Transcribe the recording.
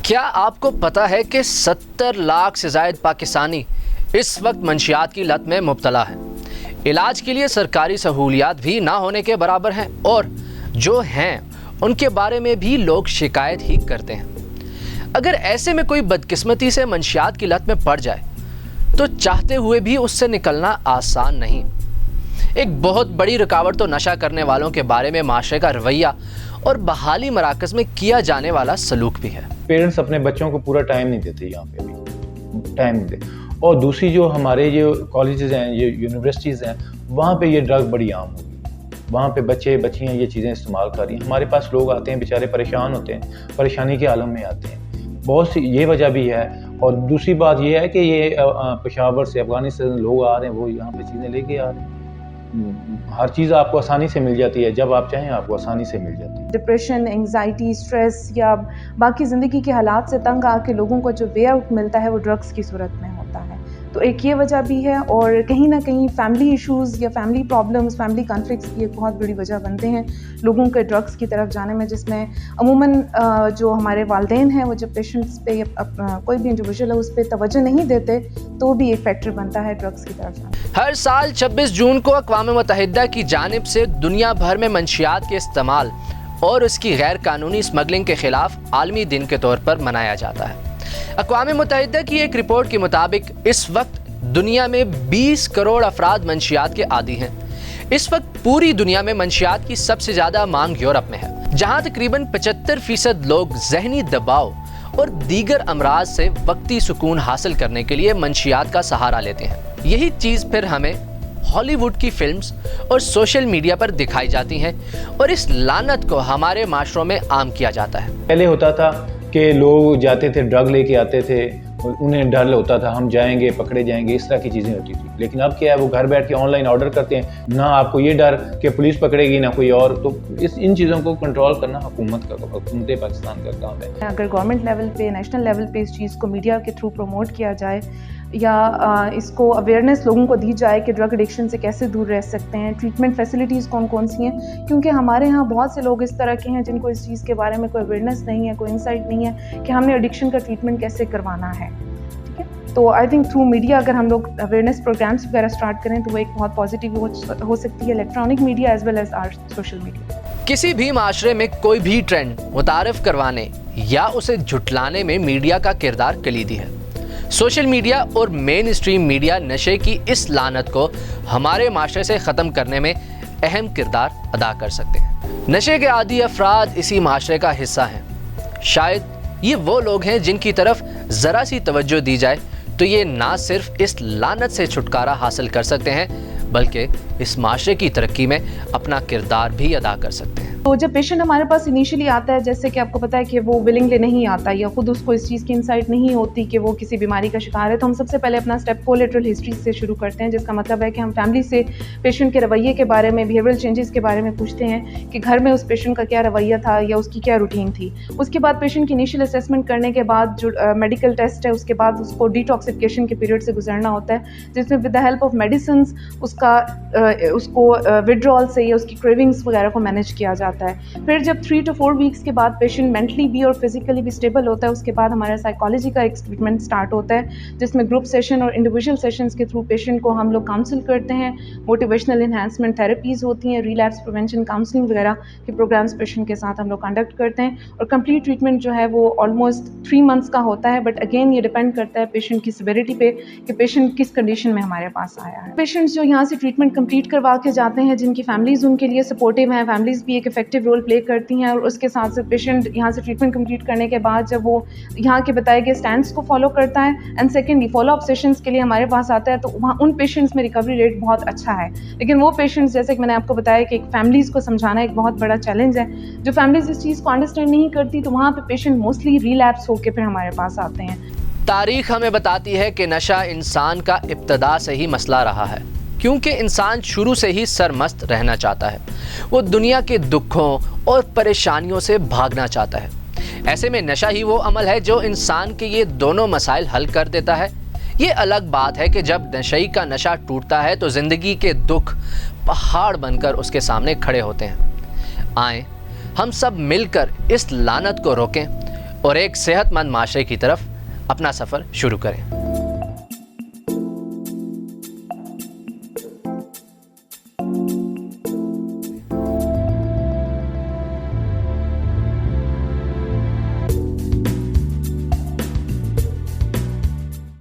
کیا آپ کو پتا ہے کہ 70 لاکھ سے زائد پاکستانی اس وقت منشیات کی لت میں مبتلا ہیں؟ علاج کے لیے سرکاری سہولیات بھی نہ ہونے کے برابر ہیں، اور جو ہیں ان کے بارے میں بھی لوگ شکایت ہی کرتے ہیں۔ اگر ایسے میں کوئی بدقسمتی سے منشیات کی لت میں پڑ جائے تو چاہتے ہوئے بھی اس سے نکلنا آسان نہیں۔ ایک بہت بڑی رکاوٹ تو نشہ کرنے والوں کے بارے میں معاشرے کا رویہ اور بحالی مراکز میں کیا جانے والا سلوک بھی ہے۔ پیرنٹس اپنے بچوں کو پورا ٹائم نہیں دیتے، یہاں پہ بھی ٹائم نہیں دیتے، اور دوسری جو ہمارے جو کالجز ہیں، یہ یونیورسٹیز ہیں، وہاں پہ یہ ڈرگ بڑی عام ہوگی، وہاں پہ بچے بچیاں یہ چیزیں استعمال کر رہی ہیں۔ ہمارے پاس لوگ آتے ہیں بیچارے پریشان ہوتے ہیں، پریشانی کے عالم میں آتے ہیں، بہت سی یہ وجہ بھی ہے۔ اور دوسری بات یہ ہے کہ یہ پشاور سے افغانستان لوگ آ رہے ہیں، وہ یہاں پہ چیزیں لے کے آ رہے ہیں۔ ہر چیز آپ کو آسانی سے مل جاتی ہے، جب آپ چاہیں آپ کو آسانی سے مل جاتی ہے۔ ڈپریشن، انگزائٹی، اسٹریس یا باقی زندگی کے حالات سے تنگ آ کے لوگوں کو جو وے آؤٹ ملتا ہے وہ ڈرگس کی صورت میں ہوتا ہے۔ تو ایک یہ وجہ بھی ہے، اور کہیں نہ کہیں فیملی ایشوز یا فیملی پرابلمز، فیملی کانفلکٹس کی ایک بہت بڑی وجہ بنتے ہیں لوگوں کے ڈرگس کی طرف جانے میں، جس میں عموماً جو ہمارے والدین ہیں وہ جب پیشنٹس پہ یا کوئی بھی انڈیویژل ہے اس پہ توجہ نہیں دیتے تو بھی ایک فیکٹر بنتا ہے ڈرگس کی طرف جانے۔ ہر سال 26 جون کو اقوام متحدہ کی جانب سے دنیا بھر میں منشیات کے استعمال اور اس کی غیر قانونی اسمگلنگ کے خلاف عالمی دن کے طور پر منایا جاتا ہے۔ اقوام متحدہ کی ایک رپورٹ کے مطابق اس وقت دنیا میں 20 کروڑ افراد منشیات کے عادی ہیں۔ اس وقت پوری دنیا میں منشیات کی سب سے زیادہ مانگ یورپ میں ہے، جہاں تقریباً 75% لوگ ذہنی دباؤ اور دیگر امراض سے وقتی سکون حاصل کرنے کے لیے منشیات کا سہارا لیتے ہیں۔ یہی چیز پھر ہمیں ہالی ووڈ کی فلمز اور سوشل میڈیا پر دکھائی جاتی ہیں، اور اس لعنت کو ہمارے معاشروں میں عام کیا جاتا ہے۔ پہلے ہوتا تھا کہ لوگ جاتے تھے ڈرگ لے کے آتے تھے، انہیں ڈر ہوتا تھا ہم جائیں گے پکڑے جائیں گے، اس طرح کی چیزیں ہوتی تھی۔ لیکن اب کیا ہے، وہ گھر بیٹھ کے آن لائن آرڈر کرتے ہیں، نہ آپ کو یہ ڈر کہ پولیس پکڑے گی نہ کوئی اور۔ تو ان چیزوں کو کنٹرول کرنا حکومت پاکستان کا کام ہے۔ اگر گورنمنٹ لیول پہ، نیشنل لیول پہ اس چیز کو میڈیا کے تھرو پروموٹ کیا جائے، یا اس کو اویئرنیس لوگوں کو دی جائے کہ ڈرگ ایڈکشن سے کیسے دور رہ سکتے ہیں، ٹریٹمنٹ فیسلٹیز کون کون سی ہیں، کیونکہ ہمارے ہاں بہت سے لوگ اس طرح کے ہیں جن کو اس چیز کے بارے میں کوئی اویئرنیس نہیں ہے، کوئی انسائٹ نہیں ہے کہ ہم نے ایڈکشن کا ٹریٹمنٹ کیسے کروانا ہے۔ ٹھیک ہے، تو آئی تھنک تھرو میڈیا اگر ہم لوگ اویئرنیس پروگرامس وغیرہ اسٹارٹ کریں تو وہ ایک بہت پازیٹیو ہو سکتی ہے، electronic media as well as our social media. کسی بھی معاشرے میں کوئی بھی ٹرینڈ متعارف کروانے یا اسے جھٹلانے میں میڈیا کا کردار کلیدی ہے۔ سوشل میڈیا اور مین اسٹریم میڈیا نشے کی اس لعنت کو ہمارے معاشرے سے ختم کرنے میں اہم کردار ادا کر سکتے ہیں۔ نشے کے عادی افراد اسی معاشرے کا حصہ ہیں۔ شاید یہ وہ لوگ ہیں جن کی طرف ذرا سی توجہ دی جائے تو یہ نہ صرف اس لعنت سے چھٹکارا حاصل کر سکتے ہیں بلکہ اس معاشرے کی ترقی میں اپنا کردار بھی ادا کر سکتے ہیں۔ تو جب پیشنٹ ہمارے پاس انیشلی آتا ہے، جیسے کہ آپ کو پتا ہے کہ وہ ولنگلی نہیں آتا یا خود اس کو اس چیز کی انسائٹ نہیں ہوتی کہ وہ کسی بیماری کا شکار ہے، تو ہم سب سے پہلے اپنا اسٹیپ کولیٹرل ہسٹری سے شروع کرتے ہیں، جس کا مطلب ہے کہ ہم فیملی سے پیشنٹ کے رویے کے بارے میں، بیہیویئرل چینجز کے بارے میں پوچھتے ہیں کہ گھر میں اس پیشنٹ کا کیا رویہ تھا یا اس کی کیا روٹین تھی۔ اس کے بعد پیشنٹ کی انیشل اسیسمنٹ کرنے کے بعد جو میڈیکل ٹیسٹ ہے، اس کے بعد اس کو ڈیٹاکسیفیکیشن کے پیریڈ سے گزرنا ہوتا ہے، جس میں with the help of medicines اس کو وڈرال سے یا اس کی کریونگس وغیرہ کو مینیج کیا جاتا ہے۔ پھر جب 3 to 4 ویکس کے بعد پیشنٹ مینٹلی بھی اور فزیکلی بھی اسٹیبل ہوتا ہے، اس کے بعد ہمارا سائیکالوجی کا ایک ٹریٹمنٹ اسٹارٹ ہوتا ہے، جس میں گروپ سیشن اور انڈیویجول سیشنز کے تھرو پیشنٹ کو ہم لوگ کاؤنسل کرتے ہیں، موٹیویشنل انہینسمنٹ تھراپیز ہوتی ہیں، ریلیپس پریونشن کاؤنسلنگ وغیرہ کے پروگرامس پیشنٹ کے ساتھ ہم لوگ کنڈکٹ کرتے ہیں، اور کمپلیٹ ٹریٹمنٹ جو ہے وہ آلموسٹ 3 months کا ہوتا ہے۔ بٹ اگین یہ ڈیپینڈ کرتا ہے پیشنٹ کی سیویرٹی پہ کہ پیشنٹ کس کنڈیشن میں ہمارے پاس آیا ہے۔ پیشنٹس جو یہاں سے ٹریٹمنٹ کمپلیٹ کروا کے جاتے ہیں، جن کی فیملیز ان کے لیے سپورٹیو ہیں، فیملیز بھی ایک افیکٹو رول پلے کرتی ہیں، اور اس کے ساتھ ساتھ پیشنٹ یہاں سے ٹریٹمنٹ کمپلیٹ کرنے کے بعد جب وہ یہاں کے بتائے گئے اسٹینڈس کو فالو کرتا ہے، and secondly follow up sessions کے لیے ہمارے پاس آتا ہے، تو وہاں ان پیشنٹس میں ریکوری ریٹ بہت اچھا ہے۔ لیکن وہ پیشنٹس، جیسے کہ میں نے آپ کو بتایا کہ ایک فیملیز کو سمجھانا ایک بہت بڑا چیلنج ہے، جو فیملیز اس چیز کو انڈرسٹینڈ نہیں کرتی، تو وہاں پہ پیشنٹ موسٹلی ریلیپس ہو کے پھر ہمارے پاس آتے ہیں۔ تاریخ ہمیں بتاتی ہے کہ نشہ انسان کا ابتدا سے ہی مسئلہ رہا ہے، کیونکہ انسان شروع سے ہی سرمست رہنا چاہتا ہے، وہ دنیا کے دکھوں اور پریشانیوں سے بھاگنا چاہتا ہے۔ ایسے میں نشہ ہی وہ عمل ہے جو انسان کے یہ دونوں مسائل حل کر دیتا ہے۔ یہ الگ بات ہے کہ جب نشئی کا نشہ ٹوٹتا ہے تو زندگی کے دکھ پہاڑ بن کر اس کے سامنے کھڑے ہوتے ہیں۔ آئیں ہم سب مل کر اس لعنت کو روکیں اور ایک صحت مند معاشرے کی طرف اپنا سفر شروع کریں۔